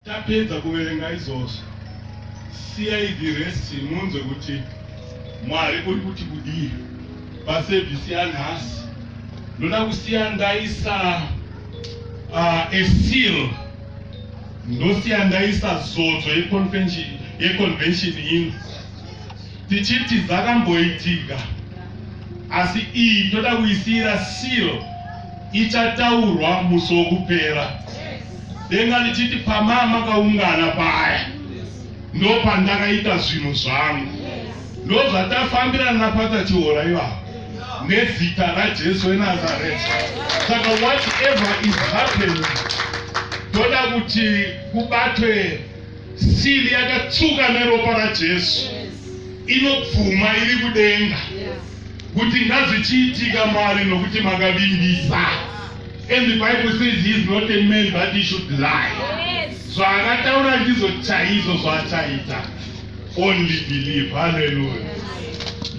tapedza kuverenga izvozvo siyai the rest munzwe kuti Mwari uri kuti kudii pasevhisi yanhasi. Ndoda kusiya ndaisa a seal, ndosiya ndaisa zodzo yeconvention ino tichiti dzakamboitika, asi iyi toda kuisiyira seal ichataurwa musi wokupera. Denga lichiti pamama kaungana paya ndopandakaita zvinhu zvangu, ndozvatafambirana napata chihora ivapo nezita raJesu weNazareti. Saka whatever is happening, toda kuti kubatwe sili yakatsuka neropa raJesu inobvuma iri kudenga kuti ngazvichiitika Mwari nokuti makavimbisa. And the Bible says he is not a man that he should lie. Zvaakataura ndizo chaizvo zvaachaita. Only believe. Hallelujah.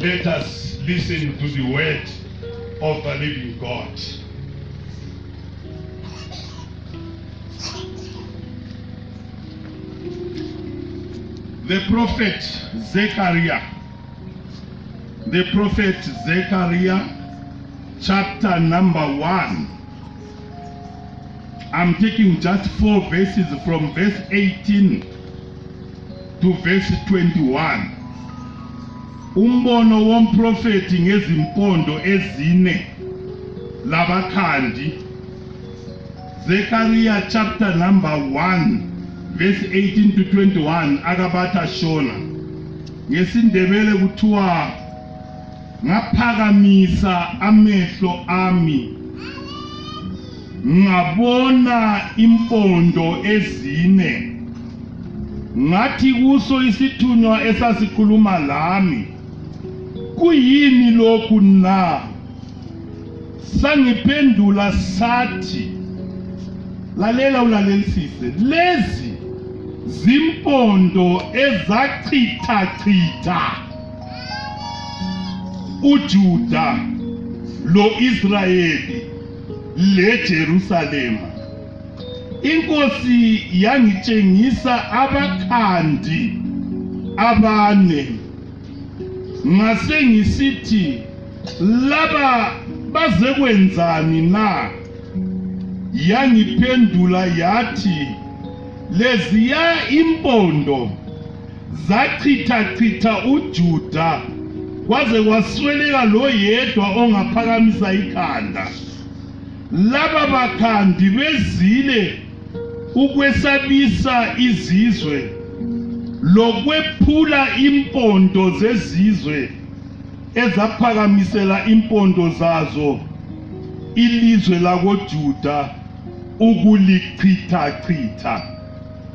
Let us listen to the word of the living God. The prophet Zechariah. The prophet Zechariah, chapter number 1. I'm taking just 4 verses from verse 18 to verse 21. Umbono womprofeti ngezimpondo ezine labakhandi. Zechariah chapter number 1 verse 18 to 21 akabata shona. Ngesindebele kuthiwa ngaphakamisa amehlo ami ngabona impondo ezine, ngathi kuso isithunywa esasikhuluma lami, kuyini lokhu na? Sangiphendula sathi, lalela ulalelisise, lezi zimpondo ezachitha uJuda lo Israyeli le Jerusalem. Inkosi yangitshengisa abakhandi abane, ngase ngisithi laba baze kwenzani na? Yangiphendula yathi, leziya impondo zachitha uJuda kwaze kwasweleka lo yedwa ongaphakamisa ikhanda. Laba bakhandi bezile ukwesabisa izizwe lokwephula impondo zezizwe ezaphakamisela impondo zazo ilizwe lakoJuda ukulichitha.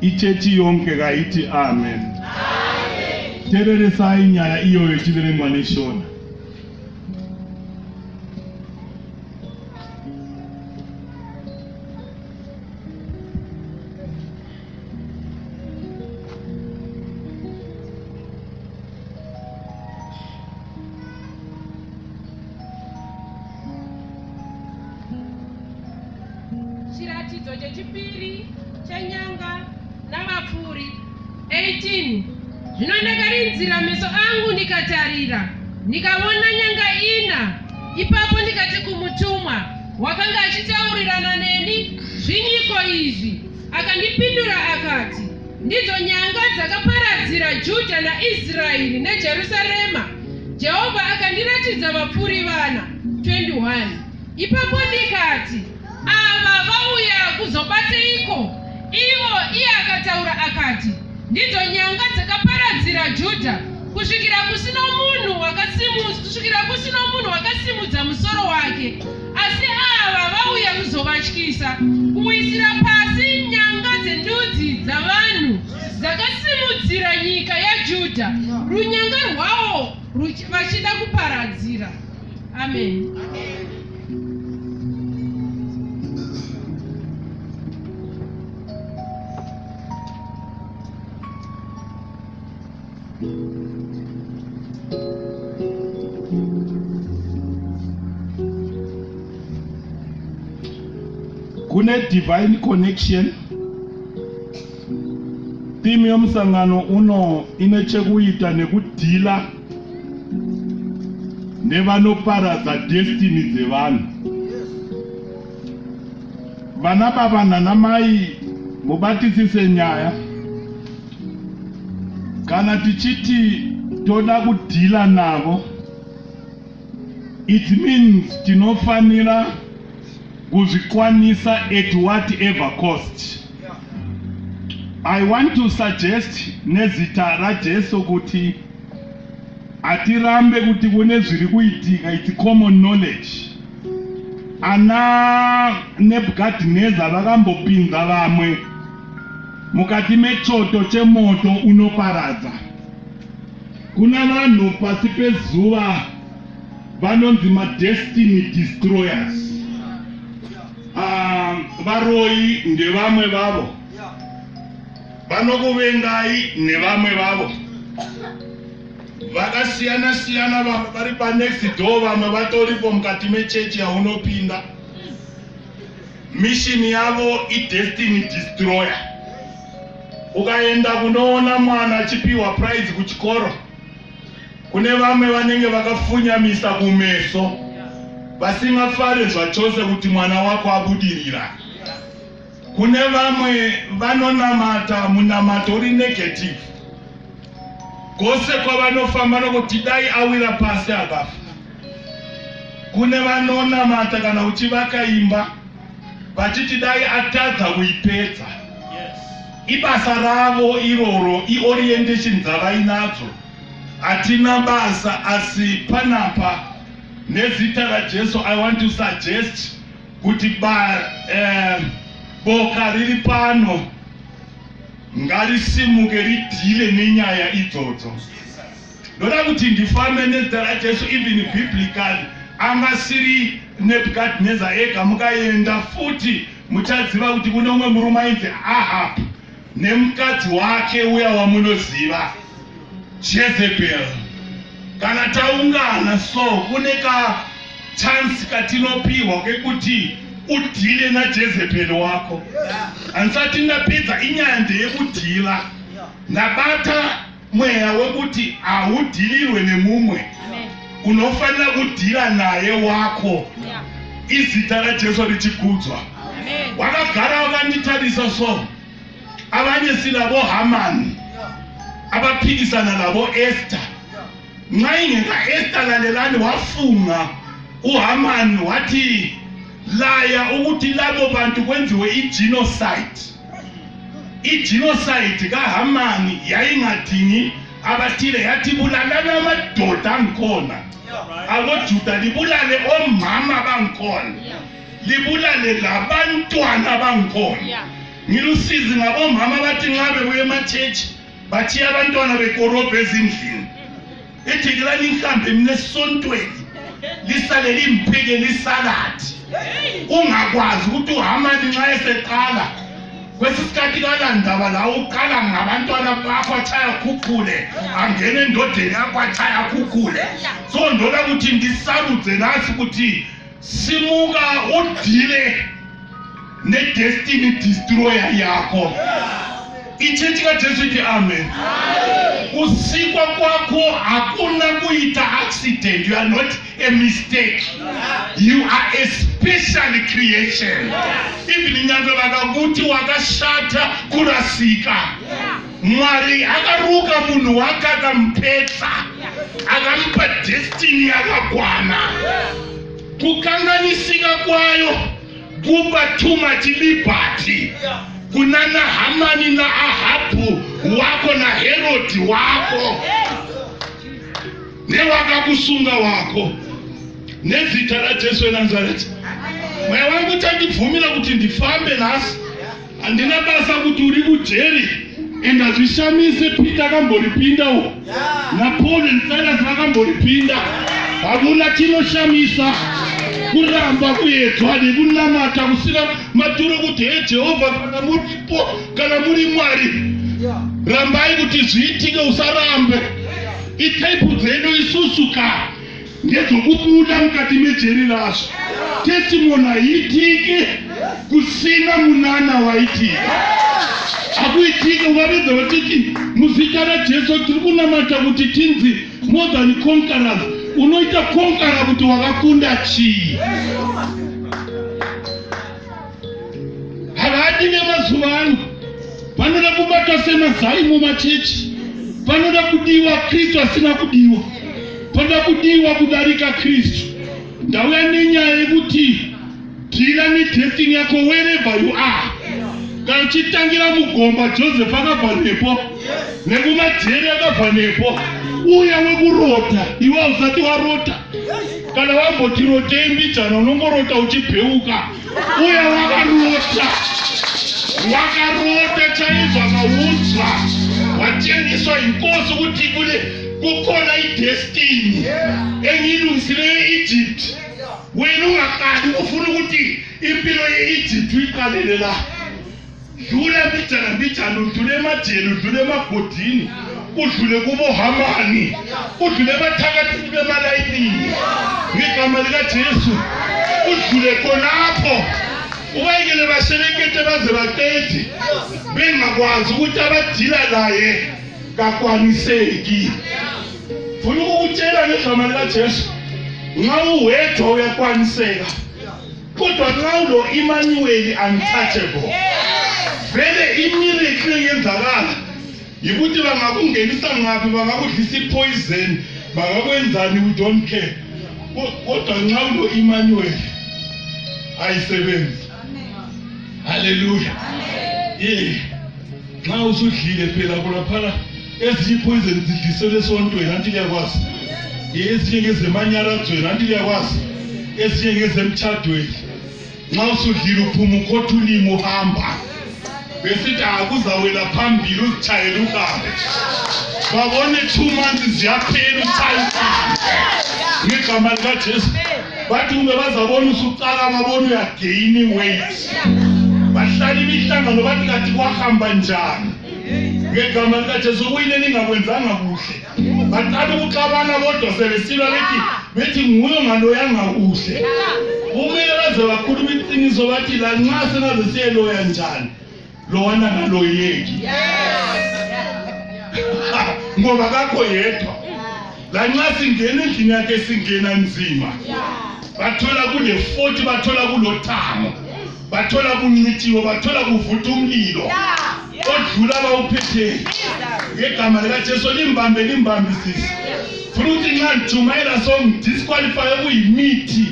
Ichechi yonke kayithi amen. Amen. Tereresa inyaya iyo yechiverengwane shona. Chiratidzo chechipiri chenyanga navapfuri 18. Zvino ndakarinzira meso angu ndikatarira, ndikaona nyanga ina. Ipapo ndikati kumutumwa wakanga achitaurirana neni, zvinyiko izvi? Akandipindura akati, ndidzo nyanga dzakaparadzira Judha naIsraeri neJerusarema. Jehovha akandiratidza vapfuri vana 21. Ipapo ndikati, ava vauya kuzobateiko? Iye akataura akati, ndidzo nyanga dzakaparadzira Judha kusvikira kusina munhu wakasimudza musoro wake. Asi ava vauya kuzovatyisa, kuwisira pasi nyanga dzendudzi dzavanhu dzakasimudzira nyika yaJudha runyanga rwawo vachida kuparadzira. Amen. Kune divine connection Theme yomsangano uno inechekuita nekudila nevanoparadza destiny dzevanhu. Vana baba nana mai mubatisise nyaya. Kana tichiti toda kudila navo, it means tinofanira kuzvikwanisa at whatever cost. I want to suggest nezita raJesu kuti atirambe kuti kune zviri kuitika, it's common knowledge. Ana Nebukadnezar vakambopinza vamwe mukati mechoto chemoto unoparadza. Kuna vanhu pasi pezuva vanonzi ma-destiny destroyers. Varoi ndevamwe vavo, vanokuvengai nevamwe vavo, vakasiyana siyana. Vamwe vari panext door, vamwe vatoripo mukati mechechi yaunopinda. Mission yavo i-destiny destroyer. Ukaenda kunoona mwana achipiwa prize kuchikoro, kune vamwe vanenge vakafunyamisa kumeso, vasingafare zvachose kuti mwana wako abudirira. Kune vamwe vanonamata munamato uri negative, gose kwavanofamba nokuti dai awira pasi akafa. Kune vanonamata kana uchivaka imba vachiti dai atadza kuipedza. Ibasa ravo iroro, i-orientation dzavainadzo. Hatina basa, asi panapa nezita raJesu I want to suggest kuti boka riri pano ngarisimuke ridhile nenyaya idzodzo. Ndoda kuti ndifambe nezita raJesu even biblically. Angasiri Nebukadnezar ega, mukaenda futi muchaziva kuti kune umwe murume ainzi Ahab nemukadzi wake uya wamunoziva Jezebel. Kana taungana so kune ka chance katinopiwa kekuti udhile naJezebel wako. Ansati ndapedza inyaya ndeyekudhila, ndabata mweya wekuti haudhilirwe nemumwe, unofanira kudhila naye wako. Izita raJesu richikudzwa. Wakagara wakanditarisa so, avanyesi navo Hamani, avapikisana navo Esther. Mwaingenga Esther lalelani wafunga uHamani wati laya ukuthi labo bantu kwenziwe i-genocide. I-genocide kaHamani yayingadingi abathile, yathi bulalana amadoda angikhona. AboJuda libulale omama bangikhona, libulale labantwana bangikhona. Ngilusizi ngabomama bathi ngabe kuye emachechi bathiya abantwana bekorobha ezindlini. Ethi kelani ngihambe mina esontweni lisale limphekele isaladi. Ungakwazi ukuthi uHamani nxa eseqala kwesisikhathi kalandaba la uqala ngabantwana bakho atshaya khukhule, angene endodeni yakho atshaya khukhule. So ndola ukuthi ndisaludze nasi ukuthi simuka udile ne-destiny destroyer yakho. Ichechi kaJesu ithi amen. Kusikwa kwakho hakuna kuita accident. You are not a mistake. You are a special creation. Even nyanga vakakuti wakashata kurasika, Mwari akaruka munhu wake akampedza, akampa destiny yakakwana. Kukanganisika kwayo kupa too much liberty. Kunana Hamani na Ahabu wako na Herodi wako, newakakusunga wako. Nezita raJesu eNazareti, mweya wangu tandibvumira kuti ndifambe nasi. Handina basa kuti uri kujeri endazvishamise. Peter akamboripinda uko na Paul and Silas vakamboripinda. Hakuna chinoshamisa kuramba kuedzwa nekunamata kusina maturo kuti Jehovha kana muripo kana muri Mwari, rambai kuti zviitike, usarambe. Itaipu dzedu isusuka ngezokubuda mukati mejeri razvo. Testimony haitike kusina munana waitika. akuitike ukavedza vatiti muzita rajesu tiri kunamata kuti tinzi more than conquerors. Unoita conqueror kuti wakakunda chii. Havadi nemazuva ano panoda kubatwa semazai mumachechi, panoda kudiwa Kristu asina kudiwa, panoda kudiwa kudarika Kristu. Ndauya nenyaya yekuti dhira nedestiny yako wherever you are. Kana uchitangira mugomba Joseph akabva nepo, nekumajeri akabva nepo, uya wekurota iwe usati warota. Kana wamboti rotei mbichana unongorota uchibheuka, uya wakarota. Wakarota chaizwa maudzwa watengeswa inkosi kuti kukona idestiny enyilungisire yeEgypt. Wena ungakali ufuna ukuthi impilo yeEgypt uyiqalele la. Dlula mbijana udlule emajele, udlule emagodini, udlule kubo Hamani, udlule bathakathi bemalayitini ngegama likaJesu, udlule khonapho. Ubayekele bashelekete baze baqede bengakwazi ukuthi abadila laye kakwaniseki. Funa ukutshela ngegama likaJesu, nxa uwedwa uyakwaniseka, kodwa nxa ulo Emmanuel untouchable, vele imiracle yenzakala yikuthi bangakungenisa ngaphi, bangakudlisa ipoison, bangakwenzani, we don't care. Kodwa nxa ulo Emmanuel ayisebenzi. Hallelujah. Nxa usudlile phela khona ezinye ipoison zidlisele esontweni, nanti liyakwazi. Ezinye ngezemanyaradzweni, nanti liyakwazi. Ezinye ngezemtshadweni. Nxa usudlile uphuma ukhotha ulimi uhamba, besithi akuzawela phambili uzitshayele uhambe. Babone 2 months ziyaphela utshaye uhambe ngegama likaJesu. Bathi kumbe bazabona usuqala babona uyagain weight. Bahlala imihlangano bathi kathi kwahamba njani ngegama likaJesu. Kuyini ningakwenzanga kuhle, baqala ukuxabana bodwa sebesilwa bethi nguyo ngaloyanga kuhle. Kumele baze bakhuluma iqiniso bathi la nxa sengaze siyeloya njani lowana ngaloyeki, ngoba kakho yedwa. La nxa singena endlini yakhe singena nzima. Bathola kule 40, bathola kulothango, bathola kuncithiwe, bathola kuvutha umlilo odlula abawuphetheyo ngegama likaJesu. Limbambisise. Funa ukuthi nxa njumayela songidisqualify okuyimithi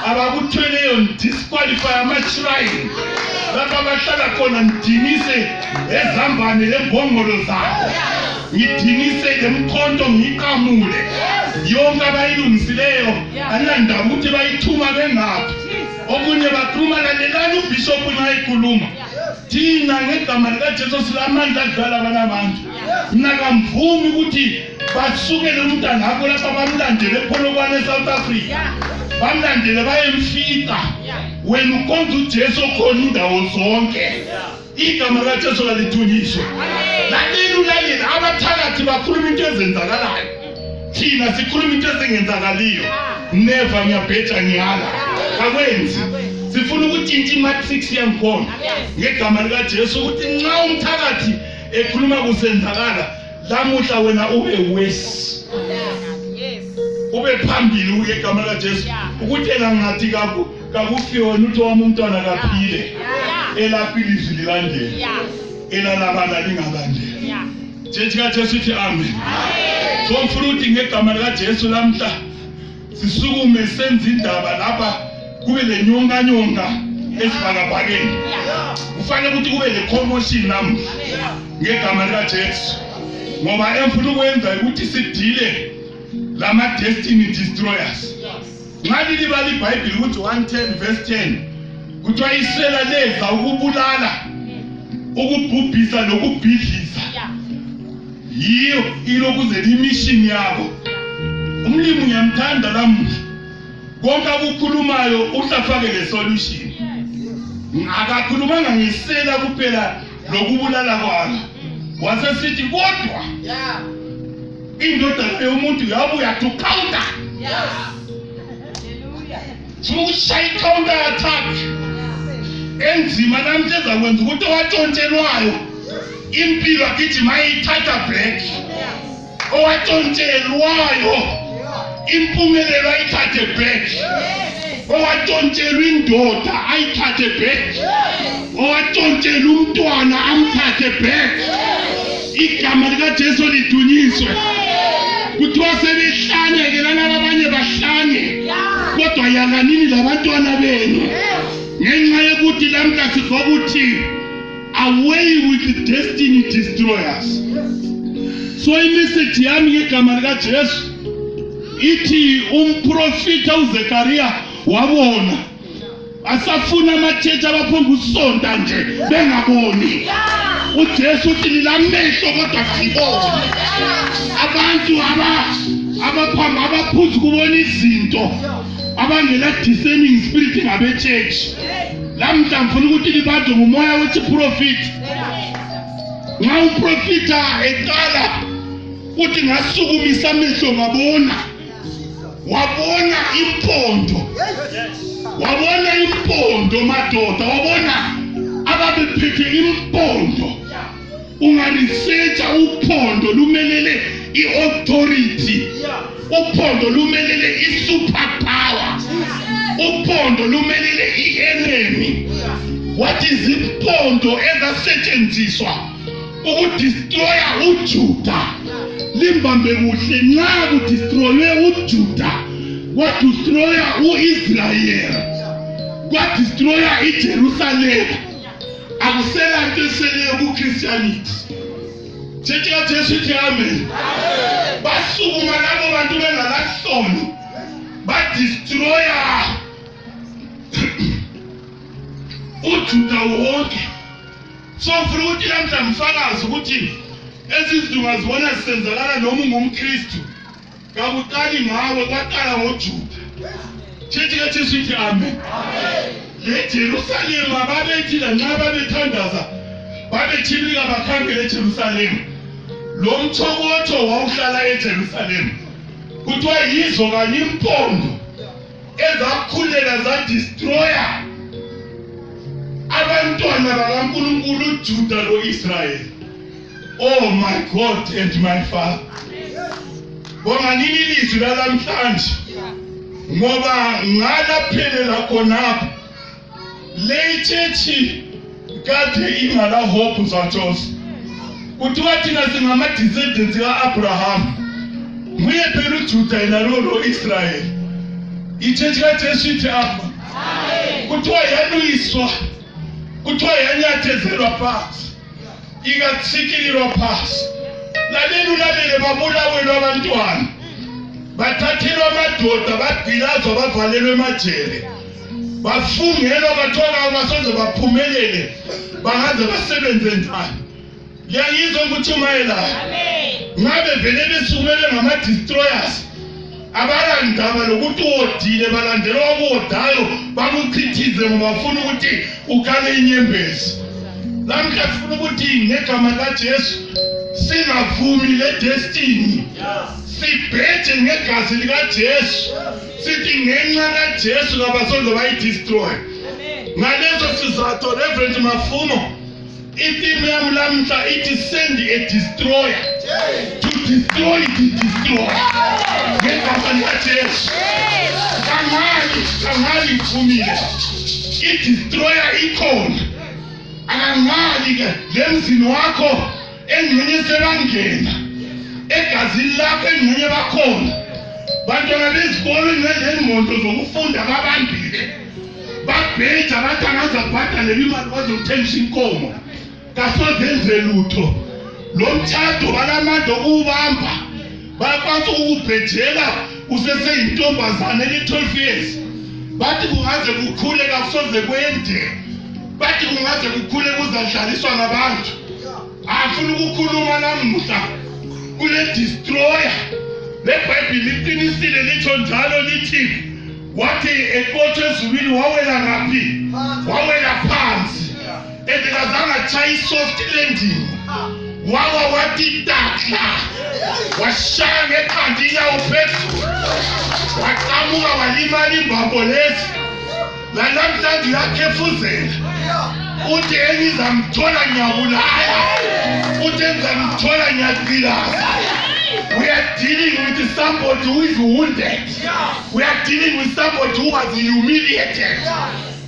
abakuthweleyo, ndisqualify amashrine lapha abahlala khona, ngidinise ezambane lembongolo zabo, ngidinise lemkhonto ngiqamule yonke abayilungisileyo. Anandaba ukuthi bayithuma bengaphi. Okunye bakhuluma, lalelani ubishop nxa ekhuluma. Thina ngegama likaJesu silamandla adlala abantu. Mina kamvumi ukuthi basukele umntana wakho lapha bamlandele ePolokwane eSouth Africa, bamlandele bayemfika. Wena ukhonza uJesu khona indawo zonke. Igama likaJesu lalithunyiswe. Laleli abathakathi bakhuluma into ezenzakalayo, thina sikhuluma into ezingenzakaliyo. Never ngiyabheja ngiyala, akwenzi. Sifuna ukuthi imatrix yangikhona ngegama likaJesu, ukuthi nxa umthakathi ekhuluma kusenzakala, lamuhla wena ube wesi, ube phambili ngegama likaJesu, ukuthi yena ngathi kakufiwe uthi wami umntwana kaphile, elapilizwi lilandele, elalabana lingalandeli. Jethi kaJesu ithi amen. So mfuna ukuthi ngegama likaJesu lamhla sisukume senze indaba lapha, kube lenyonga esibhakabhakeni. Kufanele ukuthi kube le-commotion namuhla ngegama likaJesu, ngoba emfuna ukwenza ukuthi sidile lama-destiny destroyers. Nxa lilibala iBhayibhili ukuthi 110 verse 10 kuthiwa isela leza ukubulala, ukubhubhisa lokubhidliza. Yiyo ilokuze imishini yabo. Umlimi ngiyamthanda lamuhla, konke akukhulumayo uhlafake le-solution. Akakhulumanga ngesela kuphela lokubulala kwalo, wasesithi kodwa indodana yomuntu yabuya to counter. Sukushaya i-counter attack enzima namhla ezakwenza ukuthi owatshontshelwayo impilo akithi mayithatha back owatshontshelwayo impumelelo ayithathe back owatshontshelwa indoda ayithathe back owatshontshelwa umntwana amthathe back igama likaJesu lidunyiswe kuthiwa sebehlanye nalabanye bahlanye kodwa yakanini labantwana benu ngenxa yokuthi lamhla sizokuthi away with the destiny destroyers. So imessage yami ngegama likaJesu ithi umprofita uZekaria wabona asafuna amatshetshi abaphonga usonta nje bengaboni uJesu uthi lilamehlo kodwa sibona abantu abaphuza kubona izinto abangela discerning spirit ngabechurch lamhla ngifuna ukuthi libanjwe ngumoya wechiprofiti nxa uprofita eqala uthi ngasukumisa amehlo ngabona wabona impondo madoda wabona ababephethe impondo ungaresearcha uphondo lumelele i-authority uphondo lumelele i-superpower uphondo lumelele i-enemy what is impondo ezasetshenziswa ukudestroya uJuda limbambe kuhle nxa kudestroye uJuda kwadestroya uIsrael kwadestroya iJerusalem akusela nto eseleyo kuChristianity Chethi kaJesu ithi amen basukuma labo bantu bengalahloni badestroya uJuda wonke so mfuna ukuthi lamhla mfakazi ukuthi ezizinto ngazibona zisenzakala noma ungumKristu kakuqali ngawe kwaqala ngoJuda Chethi kaJesu ithi amen leJerusalem ababethi lanxa babethandaza babethilika bakhangela eJerusalem lo mthokotho wawuhlala eJerusalem kuthiwa yizo kanye impondo ezakhulela zadestroya abantwana bakaNkulunkulu uJuda loIsrael. Oh my God and my Father. Bonga nini ilizwi lalamhlanje ngoba ngalaphelela khonapha le church kade ingala hope zaThosi kuthiwa thina singama descendants kaAbraham nguye phela uJuda nalo Israel ichurch kaJesu ithi apha kuthiwa yaluyiswa kuthiwa yanyathezelwa phansi ikatsikilirwa phansi lalele babulawelwa abantwana bathathelwa amadoda bagqilazwa bavalelwe emajele bafungelwa bathola abasoze baphumelele bangaze basebenze njani ngiyayizwa ukuthi umayelana ngabe vele besumele ngama destroyers abalandaba lokuthi odile balandelwa obodayo bakuchithize ngoba bafuna ukuthi ukhale inyembezi lamhla sifuna ukuthi ngegama likaJesu singavumi le destiny sibheje ngegazi likaJesu sithi ngenxa kaJesu ngabasoze bayidestroy ngalezo sizathu Reverend Mafumo itheme yami lamhla ithi send a destroyer to destroy the destroyer ngegama likaJesu kangali mfumile i-destroyer ikhona angangali ke lemzini wakho engcenye sebangena egazini lakho engcenye bakhona bantwana bezikolo ngezengqondo zokufunda babambile babheja bathangaza kubhadalela imali bazothenga inkomo kasozenze lutho lo mthatho balamandla okubamba bakwazi ukubhejela useseyintombazane eli-12 years bathi kungaze kukhule kakusoze kwende bathi kungaze kukhule kuzadlaliswa ngabantu afuna ukukhuluma namuhla kule destroyer leBhayibheli liqinisile litho njalo lithi wathi eqotho ezulwini wawela ngaphi wawela phansi endekazanga try soft landing wawa wathi takla washaya ngekhanda inyawo phezulu waqamuka walimala imbambo lezi namhlanje uyakhefuzela uthi engizamthola ngiyabulala, uthi engizamthola ngiyagqilaza. We are dealing with somebody who is wounded. We are dealing with somebody who was humiliated.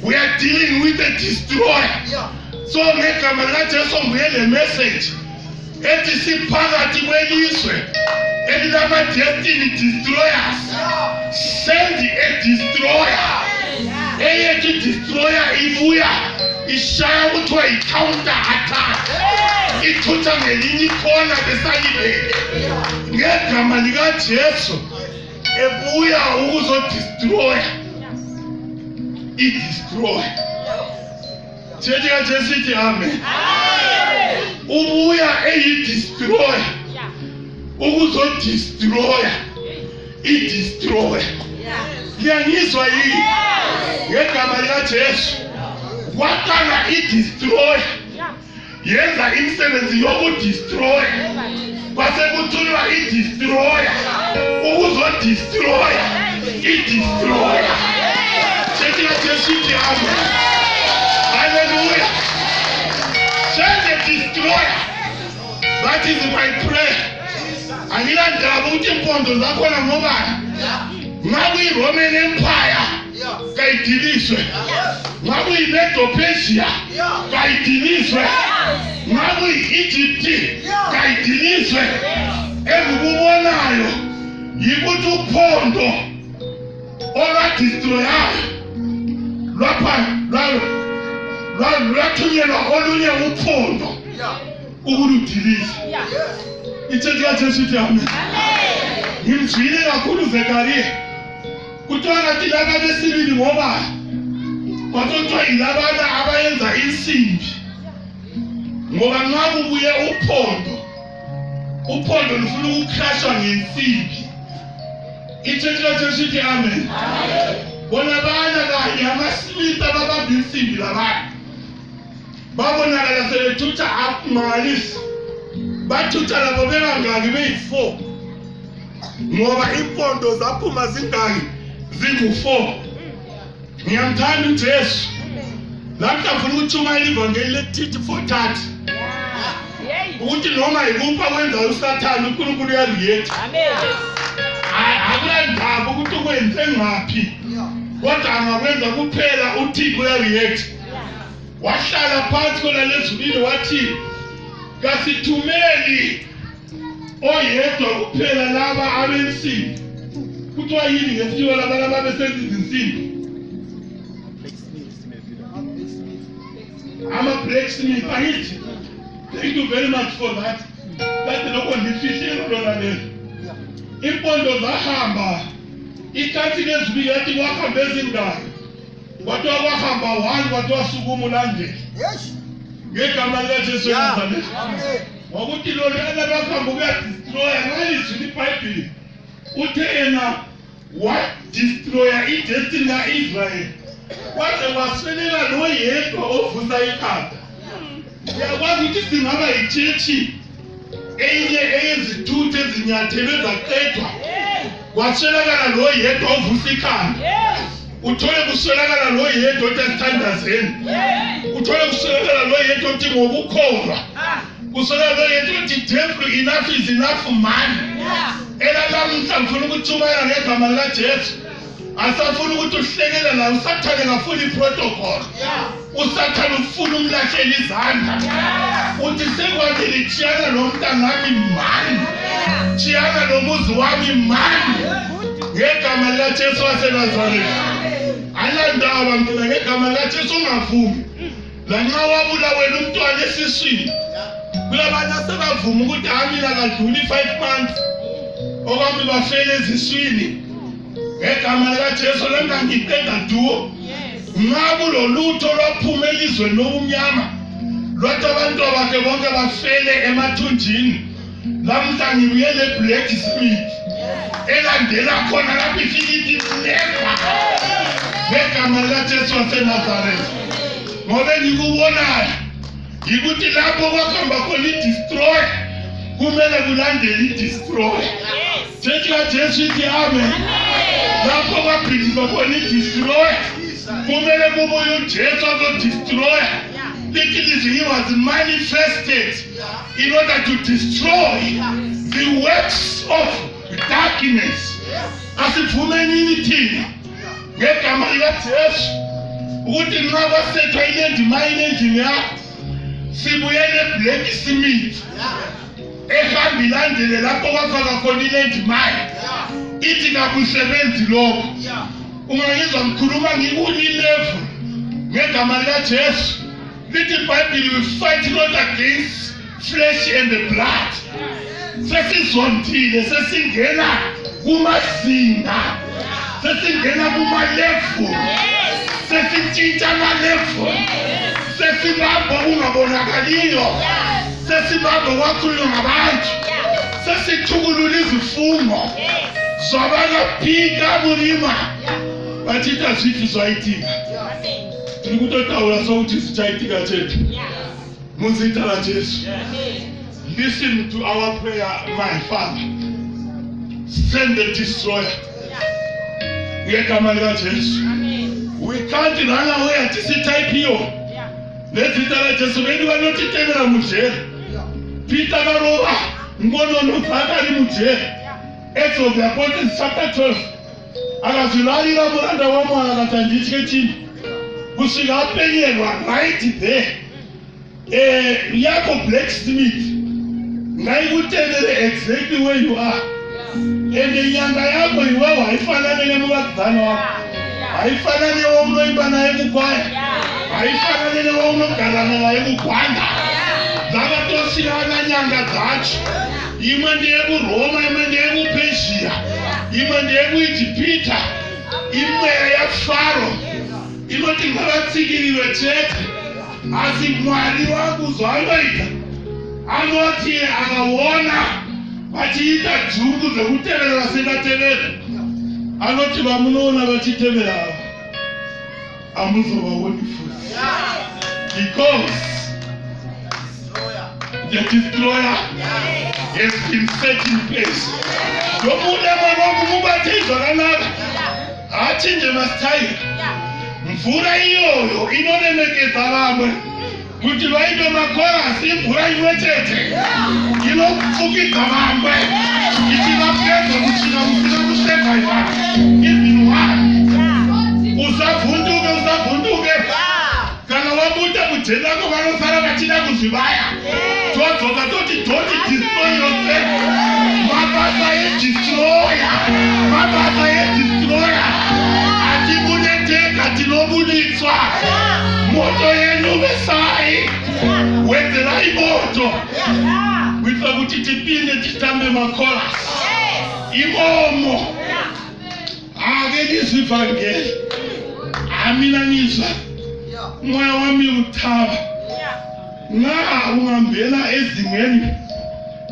We are dealing with a destroyer. So ngegama likaJesu ngibuye le message ethi siphakathi kwelizwe elilama destiny destroyers. Send a destroyer. Eyethi destroyer ibuya ishaya kuthiwa i-counter attack. Ithutha ngelinye ikhona besalibele. Ngegama likaJesu ebuya ukuzodestroya. I-destroy. Chethi kaJesu ithi amen. Ubuya eyi-destroy. Ukuzodestroya. I-destroy. Ngiyangizwa yini? Ngegama likaJesu kwaqala i-destroy. Yenza imisebenzi yokudestroy. Kwase kuthunywa i-destroyer. Ukuzodestroya. I-destroyer. Chethi kaJesu ithi amen. Hallelujah. Send a destroyer. That is my prayer. Angilandaba ukuthi impondo zakhona ngobani. Ngabe i-Roman Empire kayidiliswe. Ngabe i-Medo-Persia kayidiliswe. Ngabe i-Egypt kayidiliswe. Engikubonayo yikuthi uphondo olwadestroyayo lwathunyelwa olunye uphondo ukuludilisa. Ichethi kaJesu ithi amen. Ngimzwile kakhulu Zekariya kuthiwa ngathi laba besibili ngoba kwathiwa yilabana abayenza insimbi. Ngoba nxa kubuye uphondo lufuna ukukrashwa ngensimbi. Ichethi kaJesu ithi amen. Bona bana kanye amasmith ababamba insimbi labantu babonakala sebethutha amangalisi. Bathutha labo bengangaki beyi-4 ngoba impondo zaphuma zingaki zingu-4. Ngiyamthanda uJesu. Lapho ngifuna ukuthumela ivangeli letithi 4:30 ukuthi noma yikuphi akwenzayo uSathane uNkulunkulu uyareact. Akulandaba ukuthi ukwenze ngaphi kodwa angakwenza kuphela uThixo uyareact. Wahlala phansi kona lezulwini wathi kasithumeli oyedwa kuphela laba abensimbi. Kuthiwa yini ngesithiwa laba besenza izinsimbi? Ama-blacksmith. Angithi thank you very much for that. Lathi lokho ndifihlelo lona lelo. Impondo zahamba. Ikhathi lezulwini yathi kwahamba ezingaki. Kwathiwa kwahamba 1 kwathiwa sukuma ulandela. Ngegama likaJesu eNazaretha. Ngokuthi lo lana bakhamba ukuyadestroya ngalizwi iBhayibheli. Uthe yena wadestroya idestiny ka-Israyeli. Kwaze waswelela noyedwa ovusa ikhanda. Uyakwazi ukuthi singaba yitshetshi enye eyezithutha ezinyathelwe zaqedwa. Kwaswelakala noyedwa ovusa ikhanda. Uthole kuswelakala noyedwa othi asithandazeni. Uthole kuswelakala noyedwa othi ngokukholwa. Kuswelakala noyedwa othi devil enough is enough man. Elalamhla ngifuna ukuthumela ngegama likaJesu. Asafuna ukuthi uhlekela la uSathane ngafuna iprotocol. uSathane ufuna umlahlela izandla. Uthi sekwamele tshiyana nomntangami mani. Tshiyana nomuzi wami mani. Ngegama likaJesu waseNazaretha. Alandaba mina ngegama likaJesu ungavumi. Lanxa wabulawela umntwana esiswini. Kulabanye asebavuma ukuthi amina kadluli 5 months. Okwami bafele eziswini. Ngegama likaJesu lenga ngiqeda duo. Ngabu lolutho lwaphuma elizweni lobumnyama. Lwathi abantu bakhe bonke bafele emathunjini. Lamhla ngibuye le-blacksmith. Elandela khona lapho ifilithi never. Ngegama likaJesu waseNazaretha. Ngoba ngikubonayo yikuthi lapho kwahamba khona i-destroy kumele kulandele i-destroy. Chethi kaJesu ithi amen. Lapho kwabhidizwa khona i-destroy kumele kubuye uJesu azodestroy. literally he was manifested in order to destroy the works of darkness. Asivumenini thina ngegama likaJesu ukuthi nxa basethwa ilandmine endlini yakho sibuyele blacksmith ehamba ilandele lapho kwafaka khona ilandmine ithi kakusebenzi lokho. Ungangizwa ngikhuluma ngikuli-level ngegama likaJesu lithi iBhayibheli we fight not against flesh and the blood. Sesizondile sesingena kumazinga sesingena kuma-level sesitshintsha ama-level sesibamba kungabonakaliyo sesibamba kwakhulunywa ngabantu sesithukulula izifungo zabakaphika bulima bathi itazwifi zwayitika tiri kutotawula sokuthi sichayitika chethu muzita la Jesu. Listen to our prayer, my Father. Send the destroyer. We can't run away at this type here. Let's tell Jesu. Anyone not to tell them Peter Garova, Mono no Father Mujel. Acts of the Apostles, chapter 12. Agazulali Ramanda Wama Atanjiti. Busiga right there. Jacob blacksmith. I will tell you exactly where you are. And the young Yako, you are. I finally know what I finally know Banayamukwaya. I finally know Karanayamukwanda. Zagatosiana Yanga Dutch. Even the Ebu Roma, even the Ebu Persia, even the Ebu Peter, even the Pharaoh. Even the Galaxy Check. As if Mwali wangu zwaita anoti akaona bachiita dzungu dzekuteverera vasingateverera anoti vamunoona vachiteverera amuzovaoni futi because the destroyer has been set in place. Ndomuda mwangu mubate zvakanaka achinje masitaira mvura iyoyo inoremekedza vamwe kuti vaite makorasi mvura imwe chete inofukidza vamwe ichivapedza kusvika musina kusevaiva even one. Usavhunduke kana wabuda mujendako vanosara vachida kuzvivaya todzoka toti don't destroy yourself. Mabasa edestroyer atibudeteka tinobuditswa moto yenu vesai wedzerai moto kuitira kuti tipinde titambe makorasi imomo ake ndizivhangeri amina nizva mwoyo wami utava nga ungambhena ezingeni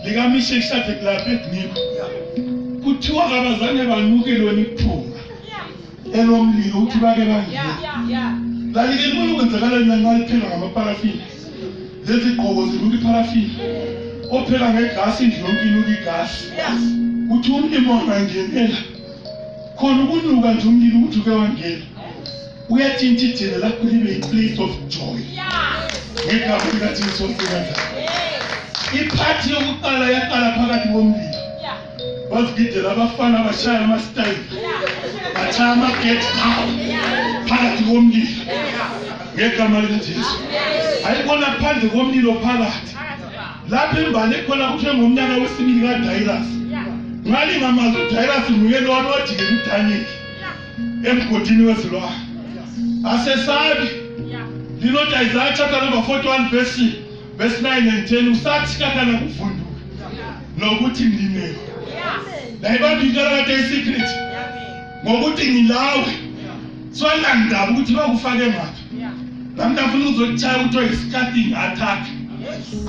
likamesheki Shadraka laBhedenego kuthiwa kabazange banukelwe niphunga elomlilo ukuthi bake bangena lalike libona ukwenzakala nxa liphela ngamaparafini lezigqoko zinuka iparafini ophela ngegasi indlu yonke inuka igasi kuthi umlimo angangenela khona ukunuka nje umlilo ukuthi uke wangena uyatshintshijela lapho libe yi-place of joy ngegama likaJesu osebenzayo. Iphathi yokuqala yaqala phakathi komlilo bazigidela abafana bashaya amasitayile bachaya amagate down phakathi komlilo ngegama likaJesu. Ayibona phandle komlilo phakathi lapho imbali ekhona kuthiwe ngomnyaka wesibili kaDairasi. Ngalingamazwi uDairasi nguye lo wanojikela uDanyeli emgodini wezilwane asesabi. Linota Isaiah chapter number 41 verse 9 and 10 usathi kakana kuvunduka nokuthi ndimele layibambikala kade isecret ngokuthi ngilawe swalandaba ukuthi bakufake ngaphi namhlanje uzotshaya ukuthi iscatting attack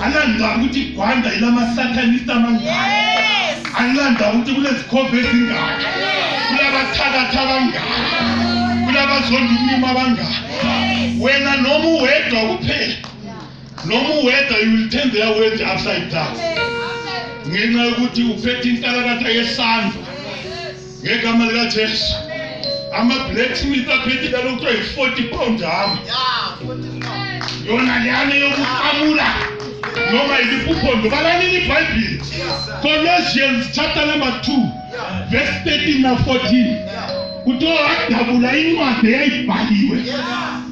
alandaba ukuthi igwanda ilama-satanist amangaka alandaba ukuthi kulezikhombe ezingaka kulabathakatha abangaka kulabazonda umlimo abangaka wena noma uwedwa kuphela noma uwedwa you will turn their world upside down ngenxa yokuthi uphethe inkalakatha yesandla ngegama likaJesu. Ama-blacksmith aphethe kalokhu 40 pound hama yona leyane yokuqamula noma ilipuphondo balanini iBhayibheli. Colossians chapter number 2 verse 13 na 14 uthi wadabula incwadi eyayibhaliwe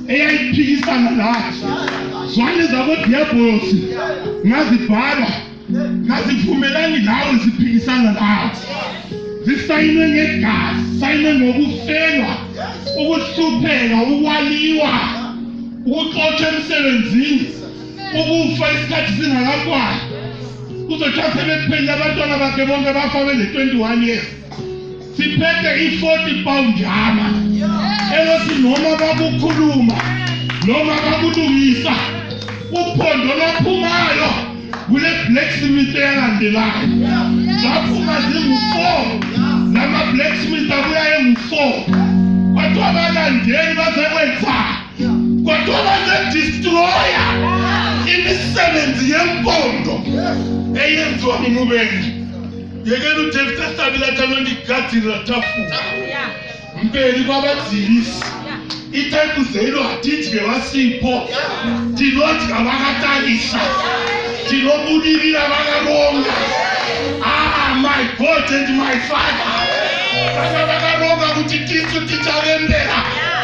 eyayiphikisana lathi. Zwane zabodiyabosi ngazibhala ngazivumelani lawe ziphikisana lathi. Zisayinwe ngegazi, sayinwe ngokufelwa, ukuhlupheka, ukwaliwa, ukuxotsha emsebenzini, ukufa isikhathi singakakwani. Kuzothiwa sebephelile abantwana bakhe bonke bafa bene-21 years. Siphethe i-40 pound jama elothi noma bakukhuluma noma bakulungisa uphondo lophumayo kule blacksmith eyalandelayo. Zaphuma zingu-4 nama blacksmith abuya engu-4. Kwathiwa abalandeli bazekwenza, kwathiwa bazedistroya imisebenzi yempondo eyenziwa ngumubeni. Yekela uDavid asabela thalonda igadi latafula mpeli kwabadzilisi ithembu zelo hatithi wasipho tinothi kabakatalisa tinobudilila bakaronga. My God and my Father, bakaronga kuti tisu tichalembera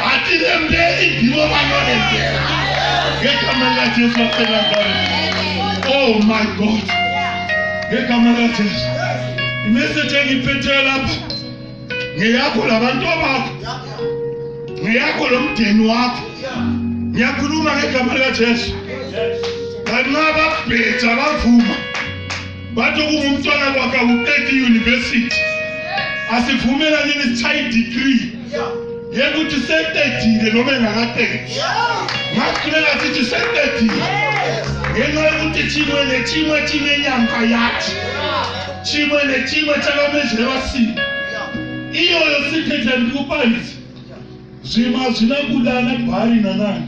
hatilemberi ndivo vanorembera ngegama laJesu waseNazareti. Oh my God, ngegama laJesu. Imessage engiphethe lapha ngeyakho labantu bakho, ngeyakho lomndeni wakho. Ngiyakhuluma ngegama likaJesu. Kanti ababhetha bavuma bathi kungumntwana wakhe uqede university asivumela nini sithayi degree yekuthi seqedile noma engakaqedi. Ngasikhuleka sithi seqedile ngenxa yokuthi chimwe chinenyanga yathi chimwe chakamezhelwa sini iyoyo sikhethe ndikupandisa zwima zvinabudana bhari nanani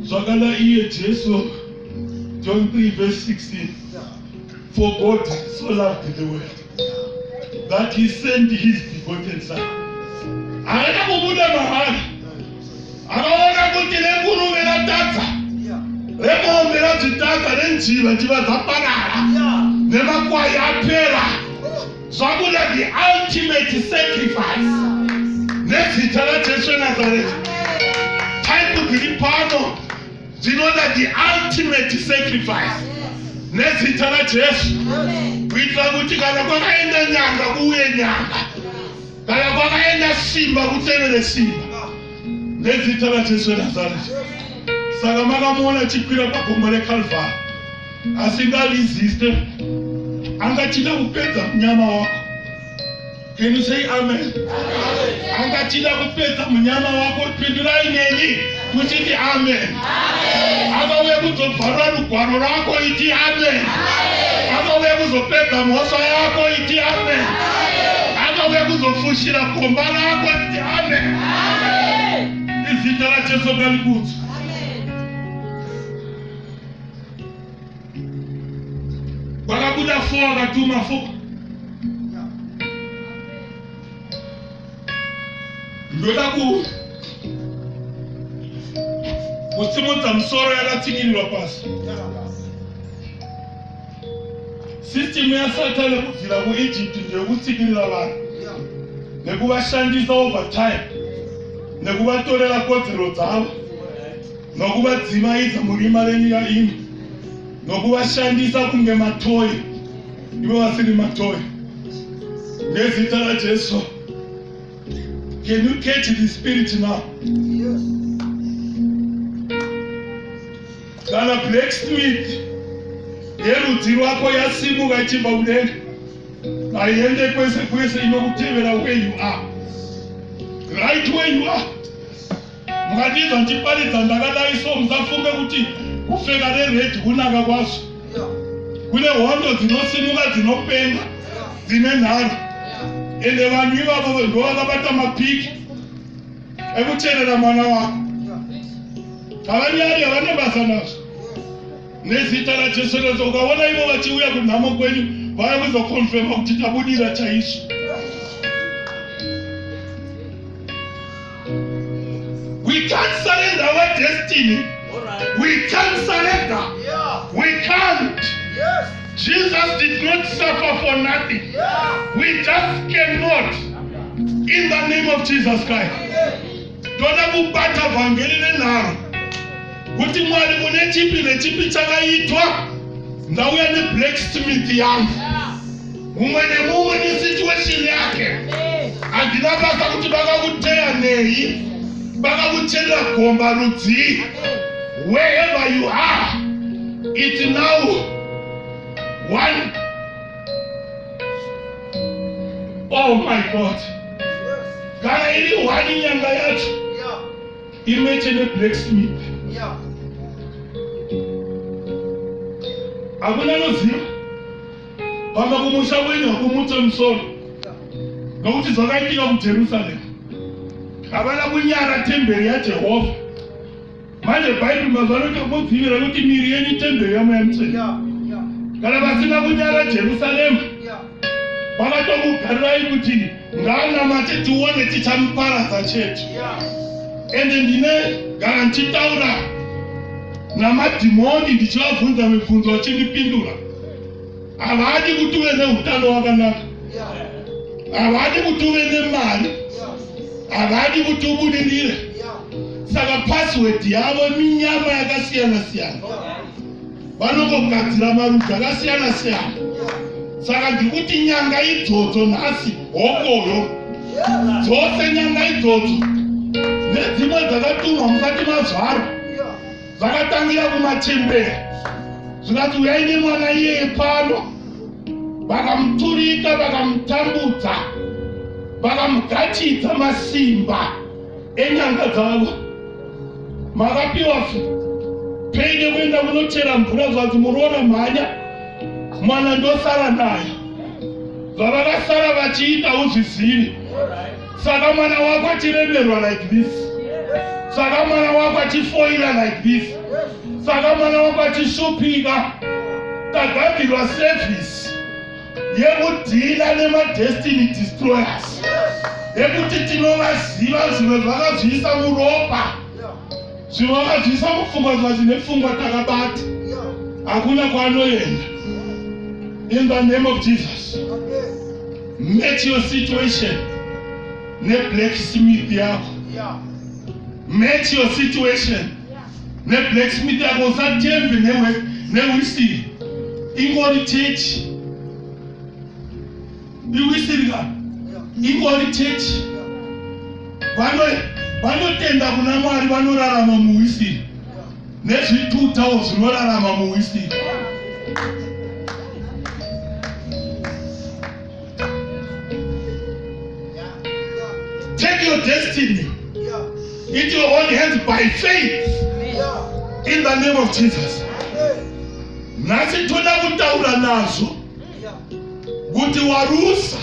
zvakala iye Jesu. John 3 verse 16. For God so loved the world that he sent his begotten son. Akana kubuda mahali akaona kuti lenguruve latadza lemombe lazvitadza nenjiva njiva dzaparara nemakwai apera zvakuda the ultimate sacrifice nezita raJesu weNazareti. Time dziri pano dzinoda the ultimate sacrifice nezita raJesu kuitira kuti kana kwakaenda nyanga kuuye nyanga, kana kwakaenda simba kutevere simba nezita raJesu weNazareti. Saka makamuona chikwira pagomo reCalvary asingaresiste angachida kupedza munyama wako. Can you say amen? Angachida kupedza munyama wako. Pindurai neni kuchiti amen. Akauye kuzobvara rugwaro rwako iti amen. Akauye kuzopedza mhosva yako iti amen. Akauye kuzofushira gomba rako iti amen. Izita raJesu ngalikudzwa. Wakabuda 4 wakatuma 4. Ndoda kusimudza musoro yakatsikirirwa pasi. System yaSatani kubvira kuEgypt ndeyekutsikirira vanhu nekuvashandisa overtime nekuvatorera kodzero dzavo nokuvadzimaiza murima renyika ino nokuvashandisa kunge matoyi ivo vasiri matoyi. Nezita raJesu. Can you catch the spirit now? Yes. Kana blacksmith yerudzi rwako yasimuka ichibva kudenga aiende kwese kwese inokutevera where you are, right where you are. Mukadidza ndichiparidza ndakadai so musafunge kuti kupfeka nered kunaka kwazvo. Kune hondo dzinosimuka dzinopenga dzine nharo. Ende vanhu ivavo ndo vakabata mapiki ekucherera mwana wako. Havanyari havane basa nazvo. Nezita raJesu Kristu ukaona ivo vachiuya kunhamo kwenyu vaya kuzokonfirma kuti tabudira chaizvo. We can't surrender our destiny We can't surrender. We can't. Jesus did not suffer for nothing. We just cannot. In the name of Jesus Christ. Toda kubata vangeli nenharo. Kuti Mwari mune chipi nechipi chakaitwa. Ndauya neblacksmith yangu. Mumwe nemumwe nesituation yake. Handina basa kuti vakakuteya nei. Vakakucherera gomba rudzi. Wherever you are, it's now one. Oh my God. Kana iri one nyanga yacho. Imagine a blacksmith. Hakuna noziva. Pamba kumusha wenyu hakumutse msoro. Nokuti zvakaitika kuJerusalem. Havana kunyara temberi yaJehovha. Manje Bible mazanoita kudzivira kuti miri yenyu temberi yaMwari. Kana vasina kunyara Jerusalem. Vakatomugarai kuti ngaanamate tione tichamuparadza chete. Ende ndine garantiitaura namadhimoni ndichivabvunza mibvunzo vachindipindura. Havadi kuti uve neutano hwakanaka. Havadi kuti uve nemari. Havadi kuti ubudirire. Saka password yavo minyama yakasiyana siyana. Vanongogadzira marudzi akasiyana siyana. Saka ndikuti nyanga idzodzo nhasi hokoyo. Dzose nyanga idzodzo nedzimwe dzakatumwa musati mazvara. Zvakatangira kumatemberi. Zvikati uyai nemwana iyeye pano. Vakamuturika, vakamutambudza, vakamugatidza masimba enyanga dzavo. Makapiwa penge kuenda kunochera mvura zvazi muroona mhanya. Mwana ndosara naye. Zvavakasara vachiita uzvizivi. Saka mwana wako achiremerwa like this. Saka mwana wako achifoira like this. Saka mwana wako achishupika. Tagadzirwa service yekudhila nemadestiny destroyers. Yekuti tinovaziva zvimwe zvakazviisa muropa. Zvimwe vakazviisa mupfungwa zvazi nepfungwa takabata. Hakuna kwaanoenda. In the name of Jesus. Match your situation. Ne-blacksmith yako. Match your situation. Ne-blacksmith yako usatembe ne-whistle. Ingori church. I-whistle ka. Ingori church. Vanotenda kuna Mwari vanorarama mu-whistle. Nezvituta zvinorarama mu-whistle. Take your destiny into your own hands by faith. In the name of Jesus. Nasi toda kutaura nazo kuti warusa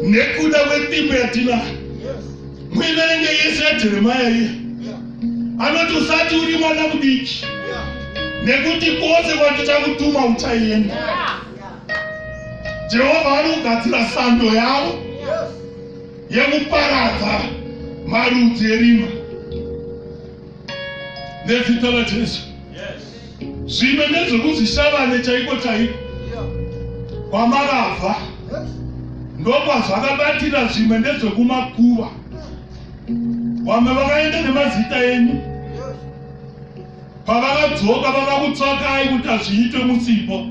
nekuda kwetimu yatina. Muiverenge Yesu yaJeremia iye anoti usati uri mwana mudiki nekuti kwose kwatichakutuma uchaenda. Jehovha anogadzira sando yavo yekuparadza marudzi erima nezita raJesu. Zvimwe ndezvekuzvishavane chaiko chaiko kwamakabva ndokwazvakabatira. Zvimwe ndezvekumakuva. Vamwe vakaenda nemazita enyu pavakadzoka vakakutsakai kuti hazviitwe musipo.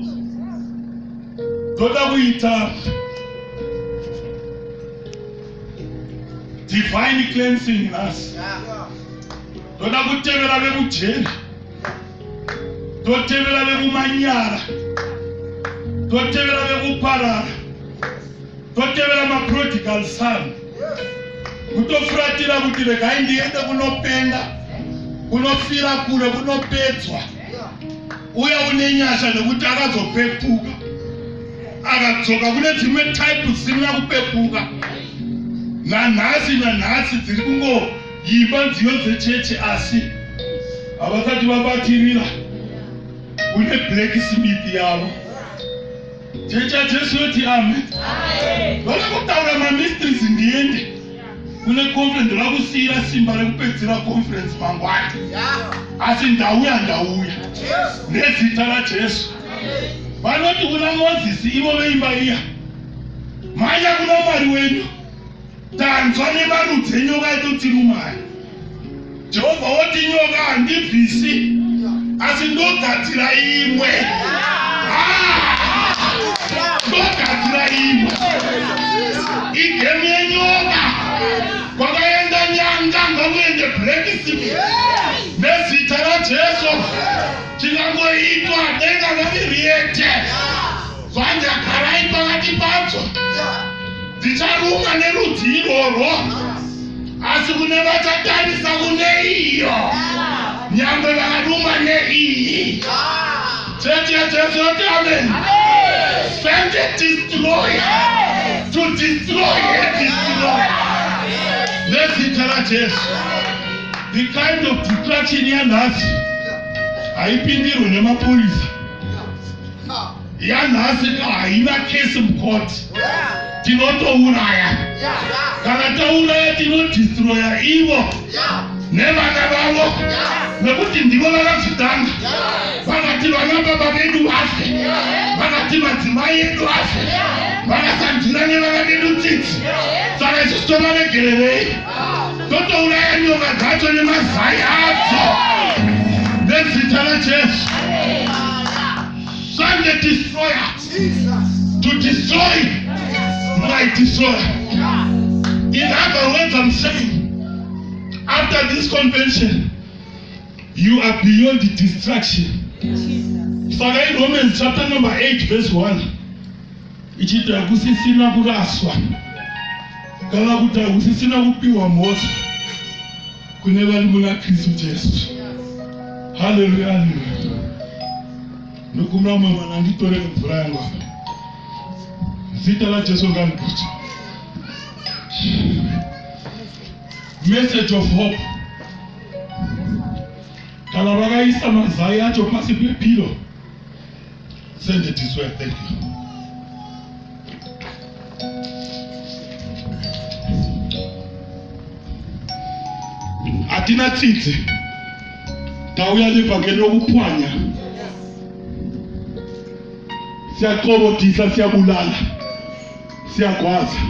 Toda kuita divine cleansing in us. Toda kutevera vekujeri. Totevera vekumanyara. Totevera vekuparara. Totevera maprodigal son. Kutofuratira kuti regai ndiende kunopenga, kunofira kure, kunopedzwa. Uya une nyasha nekuti akazopepuka. Akadzoka kune dzimwe type dzisina kupepuka. Nanhasi dziri kungoimba nziyo dzecheche asi havasati vabatirira kune blacksmith yavo. Checha Jesu yoti amen. Vana kutaura mamysteries ndiende. kune conference rakusiyira simba rekupedzira conference mangwani asi ndauya nezita raJesu. Vanoti kuna Mozisi ivo veimba iya manya kuna Mwari wenyu tanzwa nemarudzi enyoka etotirumai. Jehovha woti nyoka handibvisi asi ndogadzira imwe. Ndogadzira imwe igemu yenyoka kwakaenda nyanga ngamuende blacksmith nezita raJesu chingangoitwa denga ngaviriete zvandagarai pakati padzo dzicharuma nerudzi irworwo asi kune vachatarisa kune iyo nyangwe vakaruma neiyi chechi yaJesu yoti amen. Send a destroyer to destroy a destroyer. Nezita raJesu. The kind of destruction yanhasi haipindirwi nemapolisa. Yanhasi haina case mukoti. Tinotouraya. Kana tauraya tinodestroya ivo nevana vavo nekuti ndivo vakazvidanga. Vakati vana baba vedu vafe, vakati madzimai edu afe, vakasanzwira nevana vedu tsitsi. Saka isusu tovaregererei totouraya nyoka dzacho nemazai adzo nezita raJesu. Send the destroyer to destroy my destroyer. In other words, I'm saying, after this convention, you are beyond the distraction. Saka in Romans chapter number 8 verse 1, ichiti hakusisina kuraswa kana kuti hakusisina kupiwa mhosva kune vari muna Kristu Jesu. Haleluya, haleluya. Nokumwa mwana nditore mvura yangu apa. Zita raJesu ngandikuti. Message of hope. Kana vakaisa mazai acho pasi pepilo, send it this way. Thank you. Atina tsitsi tauya nevhangeri rokupwanya, siyaqobotisa, siyabulala, siyagwaza.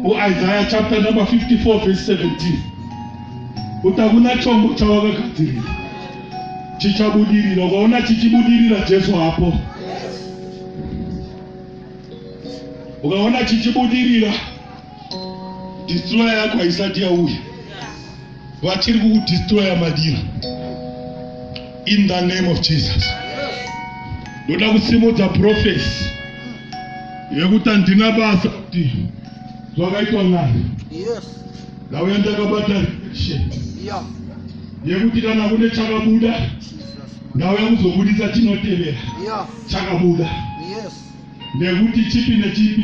Isaiah chapter number 54 verse 17. Utakuna chombo chawakagadzirira chichabudirira. Ukaona chichibudirira Jesu hapo. Ukaona chichibudirira, destroyer yako haisati yauya. Vachiri kukudestroya madira. In the name of Jesus. Ndoda kusimudza prophecy yekuti ndina basa kuti zvakaitwa nani. Ndauya ndakabata rejection yekuti kana kune chakabuda ndauya kuzobudisa chinotevera chakabuda. Nekuti chipi nechipi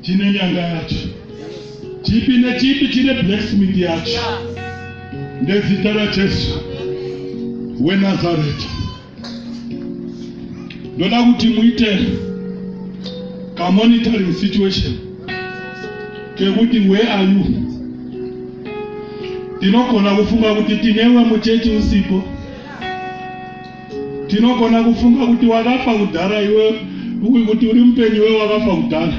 chine nyanga yacho, chipi nechipi chine blacksmith yacho. Nezita raJesu weNazareth, ndoda kuti muite ka monitoring situation kekuti where are you. Tinogona kufunga kuti tinewe muchechi usipo. Tinogona kufunga kuti wakafa kudhara iwe, kuti uri mupenyu wewe wakafa kudhara.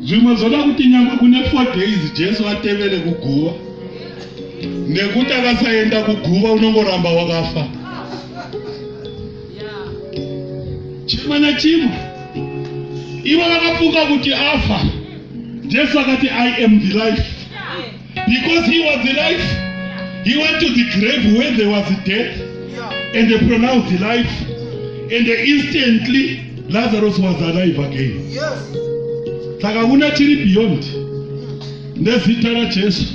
Zvimwe zvoda kuti nyangwe kune 4 days Jesu atevere kuguva. Nekuti akasaenda kuguva unongoramba wakafa. Chimwe nechimwe ivo vakafunga kuti afa. Jesu akati I am the life. Because he was the life, he went to the grave where there was death and they pronounced the life, and instantly Lazarus was alive again. Saka kuna chiri beyond nezita raJesu.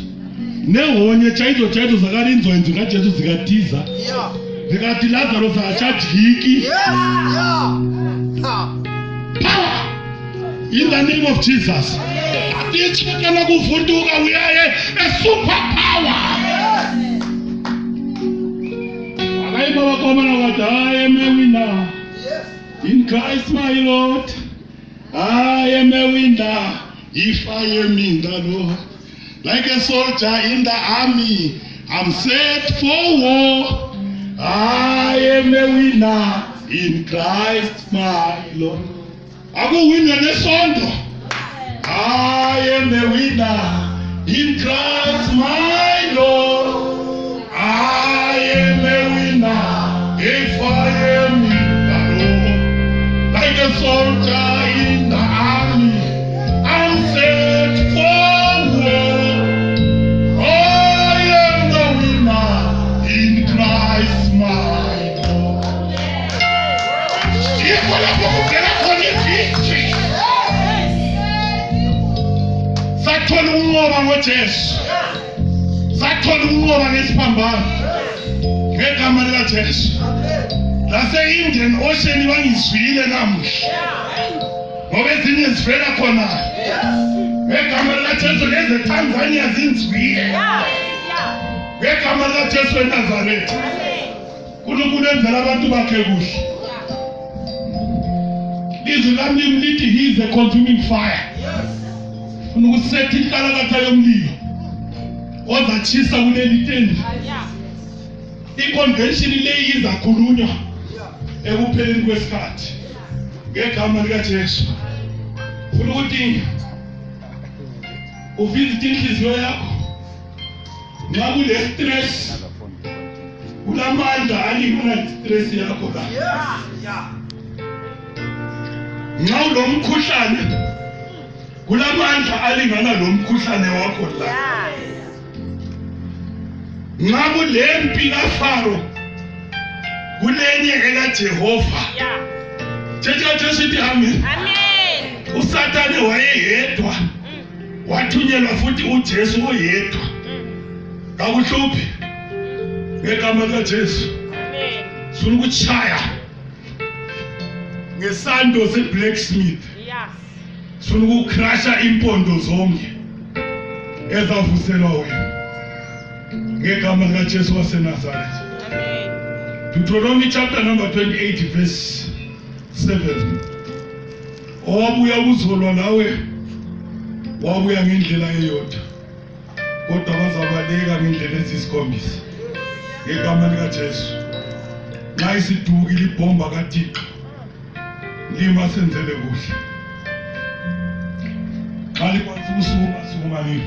Nehonye chaidzo dzakarinzwa inzwi raJesu dzikatiza dzikati Lazarus hachadyiki. Power in the name of Jesus. Tichakana kuvhunduka, we are a super power. Akaimba vakomana vati I am a winner in Christ my Lord. I am a winner. if I am in the Lord. Like a soldier in the army, I'm set for war. I am a winner in Christ my Lord. I'm a winner this Sunday. I am a winner in Christ my Lord. I am a winner if I am in the Lord. Like a soldier in the army, I'm set for war. I am the winner in Christ my Lord. Sathola ukunqoba ngoJesu. Sathola ukunqoba ngesiphambano. Ngegama likaJesu. Lase-Indian Ocean bangizwile namuhla. Ngoba ezinye zivela khona. Ngegama likaJesu leze-Tanzania zinzwile. Ngegama likaJesu eNazaretha. uNkulunkulu enzela abantu bakhe kuhle. Izwi lami lithi he is a consuming fire. Ukusetha inkalakatha yomlilo ozatshisa kuleli tende. I-convention leyi izakhulunywa ekupheleni kwesikhathi ngegama likaJesu. Ufuna ukuthi uvisit inhliziyo yakho nxa kule stress, kulamandla alingana stress yakho la. Nxa ulomkhuhlane, kulamandla alingana lomkhuhlane wakho la. Nxa kulempi kaFaro, kulenye ekaJehova. Thetha sithi amen. Usathane wayeyedwa, wathunyelwa futhi uJesu oyedwa. Kakuhluphi ngegama likaJesu. Sifuna ukutshaya ngesando se-blacksmith. Sifuna ukukrasha impondo zonke ezavuselwa wena ngegama likaJesu waseNazaretha. Deuteronomy chapter number 28 verse 7. Owabuya ukuzolwa nawe wabuya ngendlela eyodwa, kodwa bazabaleka ngendlela ezisikhombisa ngegama likaJesu. Nxa isidukile ibhomba kaThixo, lima senzele kuhle. Xa likwazi ukusukuma, sukuma kimi.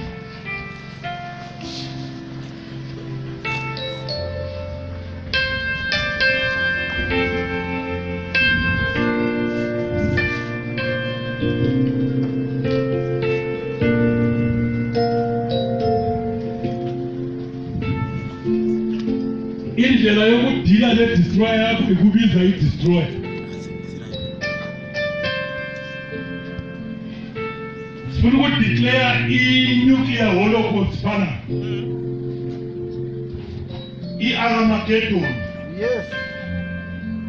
Indlela yokudila le-destroyer yakho ikubiza i-destroyer. Sifuna ukudeclare i-nuclear holocaust phana. I-Armageddon. Yes.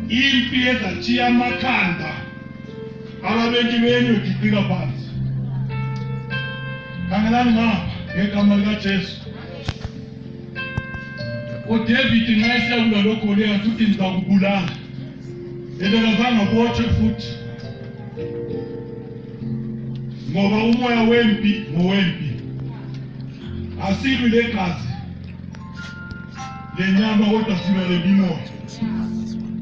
Impi ezatshiya amakhanda ababeki benyu giqika phansi. Khangelani ngapha ngegama likaJesu. uDavid nxa esekulwa loGoliath uthi ngizakubulala. Ebekazange abotshwe futhi. Ngoba umoya wempi ngowempi. Asilwi legazi lenyama kodwa silwa lelimoya.